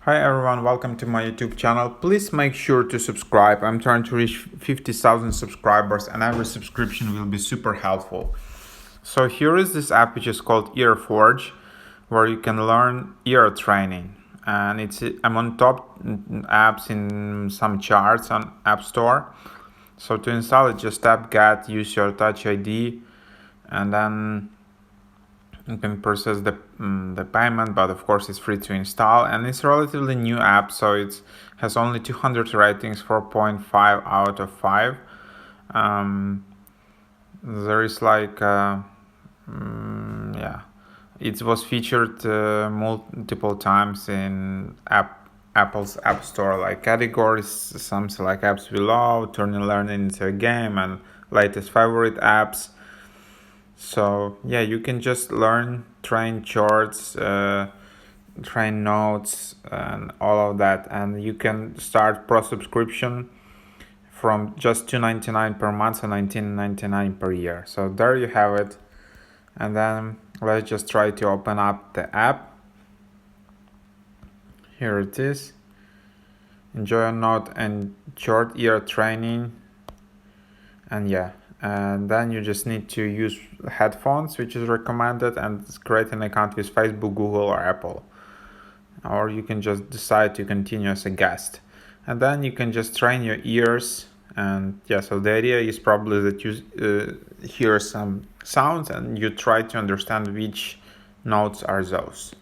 Hi everyone, welcome to my YouTube channel. Please make sure to subscribe. I'm trying to reach 50,000 subscribers and every subscription will be super helpful. So here is this app which is called EarForge, where you can learn ear training. And I'm on top apps in some charts on App Store. So to install it, just tap Get, use your Touch ID, and then you can process the payment, but of course it's free to install, and it's a relatively new app, so it has only 200 ratings, 4.5 out of 5. There is it was featured multiple times in Apple's App Store, like categories, something like apps we love, turning learning into a game, and latest favorite apps. So yeah, you can just learn, train charts, train notes, and all of that. And you can start pro subscription from just $2.99 per month and $19.99 per year. So there you have it. And then let's just try to open up the app. Here it is. Enjoy a note and short ear training. And yeah. And then you just need to use headphones, which is recommended, and create an account with Facebook, Google, or Apple. Or you can just decide to continue as a guest. And then you can just train your ears. And yeah, so the idea is probably that you hear some sounds and you try to understand which notes are those.